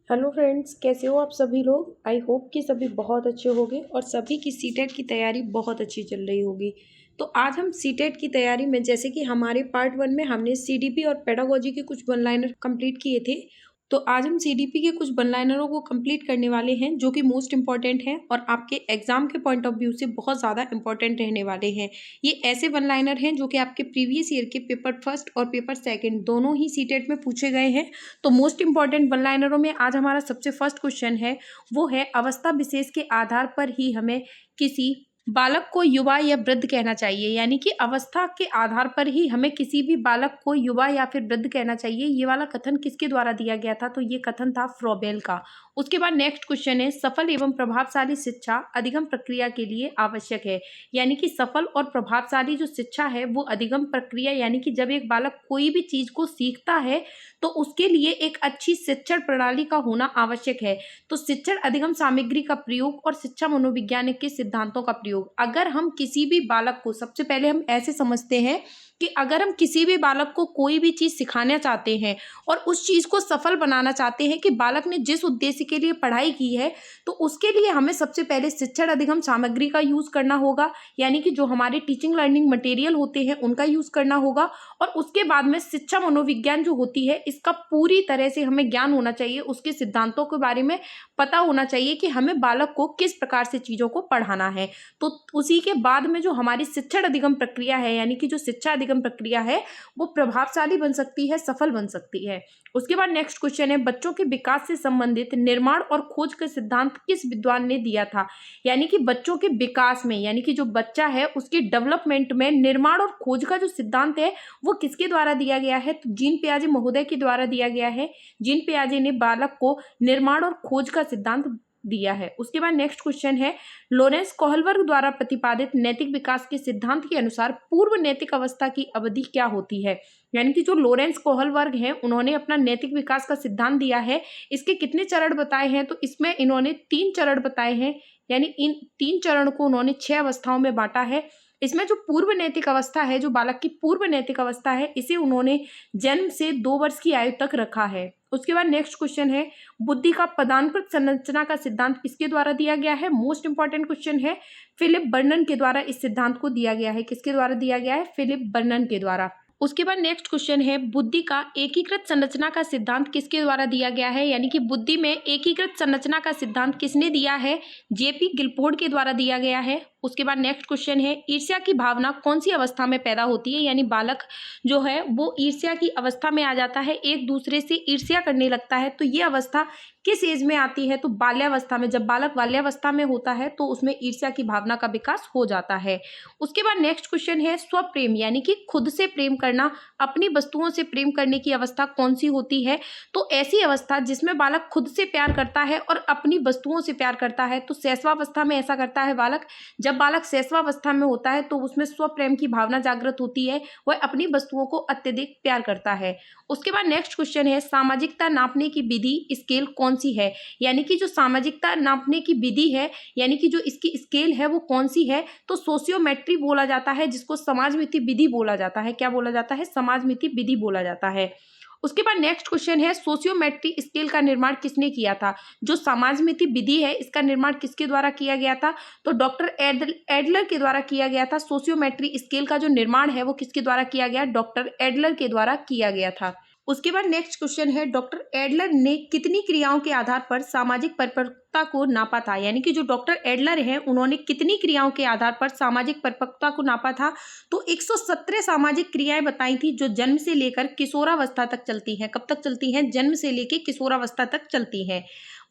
Hello friends, कैसे हो आप सभी लोग। आई होप कि सभी बहुत अच्छे होंगे और सभी की सीटेट की तैयारी बहुत अच्छी चल रही होगी। तो आज हम सीटेट की तैयारी में, जैसे कि हमारे पार्ट 1 में हमने सीडीपी और पेडागोजी के कुछ वन लाइनर कंप्लीट किए थे, तो आज हम सीडीपी के कुछ वन लाइनरों को कंप्लीट करने वाले हैं जो कि मोस्ट इंपॉर्टेंट हैं और आपके एग्जाम के पॉइंट ऑफ व्यू से बहुत ज़्यादा इंपॉर्टेंट रहने वाले हैं। ये ऐसे वन लाइनर हैं जो कि आपके प्रीवियस ईयर के पेपर फर्स्ट और पेपर सेकंड दोनों ही सीटेट में पूछे गए हैं। तो मोस्ट इंपॉर्टेंट वन लाइनरों में आज हमारा सबसे फर्स्ट क्वेश्चन है, वो है अवस्था विशेष के आधार पर ही हमें किसी बालक को युवा या वृद्ध कहना चाहिए। यानी कि अवस्था के आधार पर ही हमें किसी भी बालक को युवा या फिर वृद्ध कहना चाहिए। ये वाला कथन किसके द्वारा दिया गया था? तो ये कथन था फ्रॉबेल का। उसके बाद नेक्स्ट क्वेश्चन है, सफल एवं प्रभावशाली शिक्षा अधिगम प्रक्रिया के लिए आवश्यक है। यानी कि सफल और प्रभावशाली जो शिक्षा है वो अधिगम प्रक्रिया, यानी कि जब एक बालक कोई भी चीज को सीखता है तो उसके लिए एक अच्छी शिक्षण प्रणाली का होना आवश्यक है। तो शिक्षण अधिगम सामग्री का प्रयोग और शिक्षा मनोविज्ञान के सिद्धांतों का प्रयोग। अगर हम किसी भी बालक को, सबसे पहले हम ऐसे समझते हैं कि अगर हम किसी भी बालक को कोई भी चीज सिखाना चाहते हैं और उस चीज को सफल बनाना चाहते हैं कि बालक ने जिस उद्देश्य के लिए पढ़ाई की है, तो उसके लिए हमें सबसे पहले शिक्षण अधिगम सामग्री का यूज करना होगा। यानी कि जो हमारे टीचिंग लर्निंग मटेरियल होते हैं उनका यूज करना होगा। और उसके बाद में शिक्षा मनोविज्ञान जो होती है, इसका पूरी तरह से हमें ज्ञान होना चाहिए, उसके सिद्धांतों के बारे में पता होना चाहिए कि हमें बालक को किस प्रकार से चीजों को पढ़ाना है। तो उसी के बाद में जो हमारी शिक्षण अधिगम प्रक्रिया है, यानी कि जो शिक्षा अधिगम प्रक्रिया है वो प्रभावशाली बन सकती है, सफल बन सकती है। उसके बाद नेक्स्ट क्वेश्चन है, बच्चों के विकास से संबंधित निर्माण और खोज का सिद्धांत किस विद्वान ने दिया था? यानी कि बच्चों के विकास में, यानी कि जो बच्चा है उसके डेवलपमेंट में निर्माण और खोज का जो सिद्धांत है वो किसके द्वारा दिया गया है? तो जीन पियाजे महोदय के द्वारा दिया गया है। जीन पियाजे ने बालक को निर्माण और खोज का सिद्धांत दिया है। उसके बाद नेक्स्ट क्वेश्चन है, लोरेंस कोहलबर्ग द्वारा प्रतिपादित नैतिक विकास के सिद्धांत के अनुसार पूर्व नैतिक अवस्था की अवधि क्या होती है? यानी कि जो लोरेंस कोहलबर्ग हैं उन्होंने अपना नैतिक विकास का सिद्धांत दिया है। इसके कितने चरण बताए हैं? तो इसमें इन्होंने 3 चरण बताए हैं। यानी इन 3 चरण को उन्होंने 6 अवस्थाओं में बांटा है। इसमें जो पूर्व नैतिक अवस्था है, जो बालक की पूर्व नैतिक अवस्था है, इसे उन्होंने जन्म से 2 वर्ष की आयु तक रखा है। उसके बाद नेक्स्ट क्वेश्चन है, बुद्धि का पदानुक्रत संरचना का सिद्धांत किसके द्वारा दिया गया है? मोस्ट इंपॉर्टेंट क्वेश्चन है। फिलिप बर्नन के द्वारा इस सिद्धांत को दिया गया है। किसके द्वारा दिया गया है? फिलिप बर्नन के द्वारा। उसके बाद नेक्स्ट क्वेश्चन है, बुद्धि का एकीकृत संरचना का सिद्धांत किसके द्वारा दिया गया है? यानी कि बुद्धि में एकीकृत संरचना का सिद्धांत किसने दिया है? जेपी गिलफोर्ड के द्वारा दिया गया है। उसके बाद नेक्स्ट क्वेश्चन है, ईर्ष्या की भावना कौन सी अवस्था में पैदा होती है? यानी बालक जो है वो ईर्ष्या की अवस्था में आ जाता है, एक दूसरे से ईर्ष्या करने लगता है। तो ये अवस्था किस एज में आती है? तो बाल्यावस्था में। जब बालक बाल्यावस्था में होता है तो उसमें ईर्ष्या की भावना का विकास हो जाता है। उसके बाद नेक्स्ट क्वेश्चन है, स्वप्रेम यानी कि खुद से प्रेम करना, अपनी वस्तुओं से प्रेम करने की अवस्था कौन सी होती है? तो ऐसी अवस्था जिसमें बालक खुद से प्यार करता है और अपनी वस्तुओं से प्यार करता है। तो शैशवावस्था में ऐसा करता है बालक। जब बालक शैशवावस्था में होता है तो उसमें स्वप्रेम की भावना जागृत होती है, वह अपनी वस्तुओं को अत्यधिक प्यार करता है। उसके बाद नेक्स्ट क्वेश्चन है, सामाजिकता नापने की विधि स्केल कौन सी है? यानी कि जो सामाजिकता नापने की विधि है, यानी कि जो इसकी स्केल है वो कौन सी है? तो सोशियोमेट्री बोला जाता है, जिसको समाजमिति विधि बोला जाता है। क्या बोला जाता है? समाजमिति विधि बोला जाता है। उसके बाद नेक्स्ट क्वेश्चन है, सोशियोमेट्री स्केल का निर्माण किसने किया था? जो समाजमिति विधि है इसका निर्माण किसके द्वारा किया गया था? तो डॉक्टर एडलर के द्वारा किया गया था। सोशियोमेट्री स्केल का जो निर्माण है वो किसके द्वारा किया गया? डॉक्टर एडलर के द्वारा किया गया था। उसके बाद नेक्स्ट क्वेश्चन है, डॉक्टर एडलर ने कितनी क्रियाओं के आधार पर सामाजिक परिपक्वता को नापा था? यानी कि जो डॉक्टर एडलर हैं उन्होंने कितनी क्रियाओं के आधार पर सामाजिक परिपक्वता को नापा था? तो 117 सामाजिक क्रियाएं बताई थी जो जन्म से लेकर किशोरावस्था तक चलती हैं। कब तक चलती हैं? जन्म से लेकर किशोरावस्था तक चलती हैं।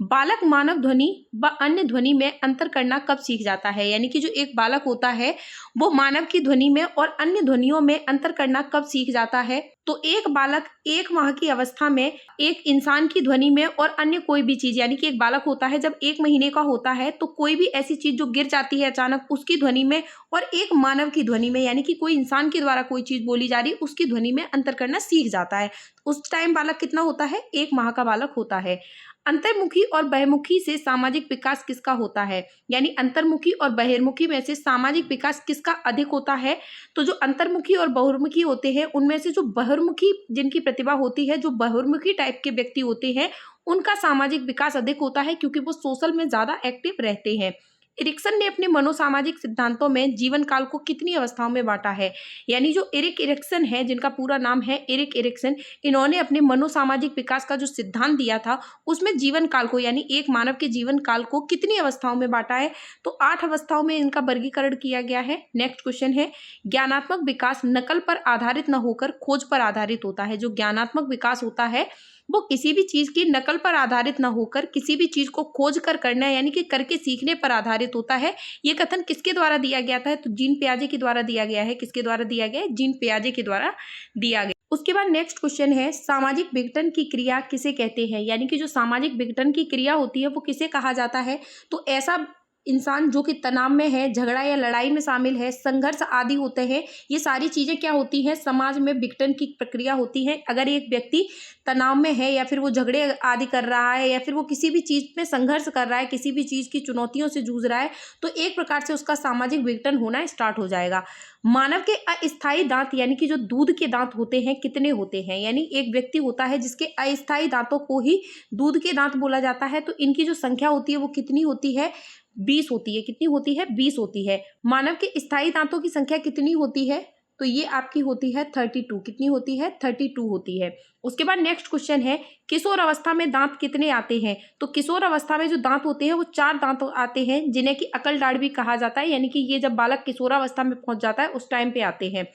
बालक मानव ध्वनि व अन्य ध्वनि में अंतर करना कब सीख जाता है? यानी कि जो एक बालक होता है वो मानव की ध्वनि में और अन्य ध्वनियों में अंतर करना कब सीख जाता है? तो एक बालक 1 माह की अवस्था में एक इंसान की ध्वनि में और अन्य कोई भी चीज, यानी कि एक बालक होता है जब 1 महीने का होता है तो कोई भी ऐसी चीज जो गिर जाती है अचानक, उसकी ध्वनि में और एक मानव की ध्वनि में, यानी कि कोई इंसान के द्वारा कोई चीज बोली जा रही उसकी ध्वनि में अंतर करना सीख जाता है। उस टाइम बालक कितना होता है? 1 माह का बालक होता है। अंतर्मुखी और बहिर्मुखी से सामाजिक विकास किसका होता है? यानी अंतर्मुखी और बहिर्मुखी में से सामाजिक विकास किसका अधिक होता है? तो जो अंतर्मुखी और बहिर्मुखी होते हैं उनमें से जो बहिर्मुखी जिनकी प्रतिभा होती है, जो बहिर्मुखी टाइप के व्यक्ति होते हैं उनका सामाजिक विकास अधिक होता है क्योंकि वो सोशल में ज़्यादा एक्टिव रहते हैं। एरिक्सन ने अपने मनोसामाजिक सिद्धांतों में जीवन काल को कितनी अवस्थाओं में बांटा है? यानी जो एरिक एरिक्सन है, जिनका पूरा नाम है एरिक एरिक्सन, इन्होंने अपने मनोसामाजिक विकास का जो सिद्धांत दिया था उसमें जीवन काल को यानी एक मानव के जीवन काल को कितनी अवस्थाओं में बांटा है? तो 8 अवस्थाओं में इनका वर्गीकरण किया गया है। नेक्स्ट क्वेश्चन है, ज्ञानात्मक विकास नकल पर आधारित न होकर खोज पर आधारित होता है। जो ज्ञानात्मक विकास होता है वो किसी भी चीज की नकल पर आधारित ना होकर किसी भी चीज को खोज कर करना यानी कि करके सीखने पर आधारित होता है। ये कथन किसके द्वारा दिया गया था? तो जीन पियाजे के द्वारा दिया गया है। किसके द्वारा दिया गया है? जीन पियाजे के द्वारा दिया गया। उसके बाद नेक्स्ट क्वेश्चन है, सामाजिक विघटन की क्रिया किसे कहते हैं? यानी कि जो सामाजिक विघटन की क्रिया होती है वो किसे कहा जाता है? तो ऐसा इंसान जो कि तनाव में है, झगड़ा या लड़ाई में शामिल है, संघर्ष आदि होते हैं, ये सारी चीजें क्या होती हैं? समाज में विघटन की प्रक्रिया होती है। अगर एक व्यक्ति तनाव में है या फिर वो झगड़े आदि कर रहा है या फिर वो किसी भी चीज में संघर्ष कर रहा है, किसी भी चीज की चुनौतियों से जूझ रहा है, तो एक प्रकार से उसका सामाजिक विघटन होना स्टार्ट हो जाएगा। मानव के अस्थायी दांत यानी कि जो दूध के दांत होते हैं कितने होते हैं? यानी एक व्यक्ति होता है जिसके अस्थायी दांतों को ही दूध के दांत बोला जाता है, तो इनकी जो संख्या होती है वो कितनी होती है? 20 होती है। कितनी होती है? 20 होती है। मानव के स्थायी दांतों की संख्या कितनी होती है? तो ये आपकी होती है 32। कितनी होती है? 32 होती है। उसके बाद नेक्स्ट क्वेश्चन है, किशोर अवस्था में दांत कितने आते हैं? तो किशोर अवस्था में जो दांत होते हैं वो 4 दांत आते हैं, जिन्हें कि अकल दाढ़ भी कहा जाता है। यानी कि ये जब बालक किशोरावस्था में पहुंच जाता है उस टाइम पे आते हैं।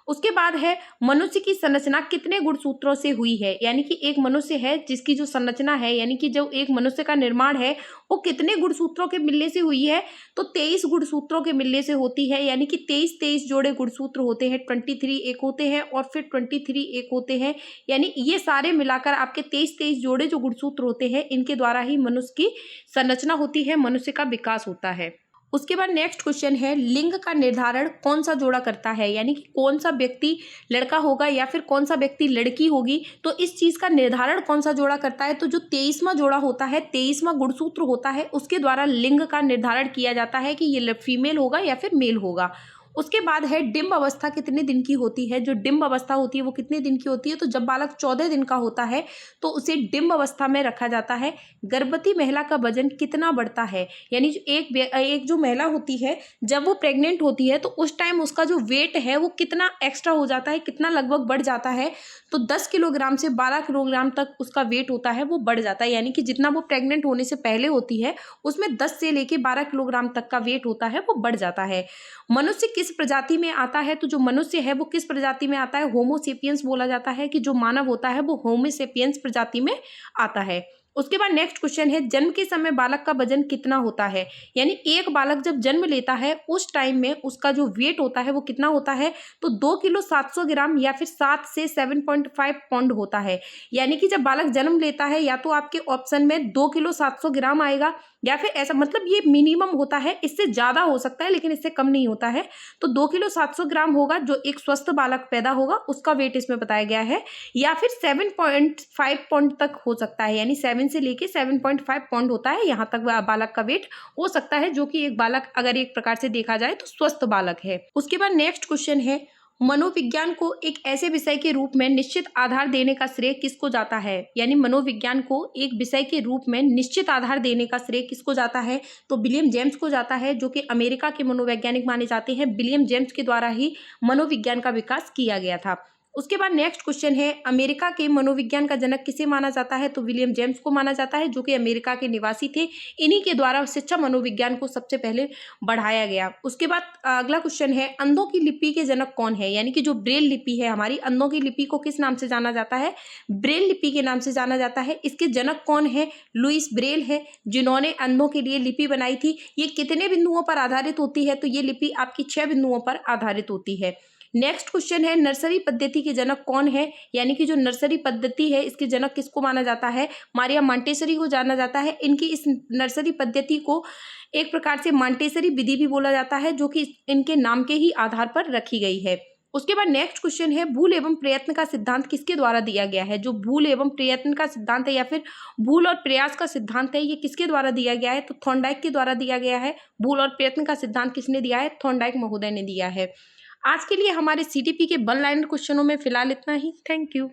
उसके बाद है, मनुष्य की संरचना कितने गुणसूत्रों से हुई है? यानी कि एक मनुष्य है जिसकी जो संरचना है यानी कि जो एक मनुष्य का निर्माण है वो कितने गुणसूत्रों के मिलने से हुई है? तो 23 गुणसूत्रों के मिलने से होती है। यानी कि 23 जोड़े गुणसूत्र होते हैं। 23 एक होते हैं और फिर 23 एक होते हैं। यानी ये सारे मिलाकर आपके 23 जोड़े जो गुणसूत्र होते हैं इनके द्वारा ही मनुष्य की संरचना होती है, मनुष्य का विकास होता है। उसके बाद नेक्स्ट क्वेश्चन है, लिंग का निर्धारण कौन सा जोड़ा करता है? यानी कि कौन सा व्यक्ति लड़का होगा या फिर कौन सा व्यक्ति लड़की होगी, तो इस चीज का निर्धारण कौन सा जोड़ा करता है? तो जो 23वां जोड़ा होता है, 23वां गुणसूत्र होता है, उसके द्वारा लिंग का निर्धारण किया जाता है कि ये फीमेल होगा या फिर मेल होगा। उसके बाद है, डिम्ब अवस्था कितने दिन की होती है? जो डिम्ब अवस्था होती है वो कितने दिन की होती है? तो जब बालक 14 दिन का होता है तो उसे डिम्ब अवस्था में रखा जाता है। गर्भवती महिला का वजन कितना बढ़ता है? यानी जो एक जो महिला होती है जब वो प्रेग्नेंट होती है तो उस टाइम उसका जो वेट है वो कितना एक्स्ट्रा हो जाता है, कितना लगभग बढ़ जाता है? तो 10 किलोग्राम से 12 किलोग्राम तक उसका वेट होता है वो बढ़ जाता है। यानी कि जितना वो प्रेग्नेंट होने से पहले होती है उसमें 10 से लेके 12 किलोग्राम तक का वेट होता है वो बढ़ जाता है। मनुष्य किस प्रजाति में आता है? तो जो मनुष्य है वो किस प्रजाति में आता है? होमो सेपियंस बोला जाता है कि जो मानव होता है वो होमो सेपियंस प्रजाति में आता है। उसके बाद नेक्स्ट क्वेश्चन है, जन्म के समय बालक का वजन कितना होता है? यानी एक बालक जब जन्म लेता है उस टाइम में उसका जो वेट होता है वो कितना होता है? तो 2 किलो 700 ग्राम या फिर 7 से 7.5 पाउंड होता है। यानी कि जब बालक जन्म लेता है या तो आपके ऑप्शन में 2 किलो 700 ग्राम आएगा या फिर ऐसा, मतलब ये मिनिमम होता है, इससे ज्यादा हो सकता है लेकिन इससे कम नहीं होता है। तो 2 किलो 700 ग्राम होगा जो एक स्वस्थ बालक पैदा होगा उसका वेट इसमें बताया गया है, या फिर 7.5 पाउंड तक हो सकता है। यानी 7 से लेके 7.5 पाउंड होता है, यहाँ तक बालक का वेट हो सकता है, जो कि एक बालक अगर एक प्रकार से देखा जाए तो स्वस्थ बालक है। उसके बाद नेक्स्ट क्वेश्चन है, मनोविज्ञान को एक ऐसे विषय के रूप में निश्चित आधार देने का श्रेय किसको जाता है? यानी मनोविज्ञान को एक विषय के रूप में निश्चित आधार देने का श्रेय किसको जाता है? तो विलियम जेम्स को जाता है, जो कि अमेरिका के मनोवैज्ञानिक माने जाते हैं। विलियम जेम्स के द्वारा ही मनोविज्ञान का विकास किया गया था। उसके बाद नेक्स्ट क्वेश्चन है, अमेरिका के मनोविज्ञान का जनक किसे माना जाता है? तो विलियम जेम्स को माना जाता है, जो कि अमेरिका के निवासी थे। इन्हीं के द्वारा शिक्षा मनोविज्ञान को सबसे पहले बढ़ाया गया। उसके बाद अगला क्वेश्चन है, अंधों की लिपि के जनक कौन है? यानी कि जो ब्रेल लिपि है हमारी, अंधों की लिपि को किस नाम से जाना जाता है? ब्रेल लिपि के नाम से जाना जाता है। इसके जनक कौन है? लुइस ब्रेल है, जिन्होंने अंधों के लिए लिपि बनाई थी। ये कितने बिंदुओं पर आधारित होती है? तो ये लिपि आपकी 6 बिंदुओं पर आधारित होती है। नेक्स्ट क्वेश्चन है, नर्सरी पद्धति के जनक कौन है? यानी कि जो नर्सरी पद्धति है इसके जनक किसको माना जाता है? मारिया मॉन्टेसरी को जाना जाता है। इनकी इस नर्सरी पद्धति को एक प्रकार से मॉन्टेसरी विधि भी बोला जाता है, जो कि इनके नाम के ही आधार पर रखी गई है। उसके बाद नेक्स्ट क्वेश्चन है, भूल एवं प्रयत्न का सिद्धांत किसके द्वारा दिया गया है? जो भूल एवं प्रयत्न का सिद्धांत है या फिर भूल और प्रयास का सिद्धांत है, ये किसके द्वारा दिया गया है? तो थॉर्नडाइक के द्वारा दिया गया है। भूल और प्रयत्न का सिद्धांत किसने दिया है? थॉर्नडाइक महोदय ने दिया है। आज के लिए हमारे CTP के 1 लाइनर क्वेश्चनों में फिलहाल इतना ही। Thank you.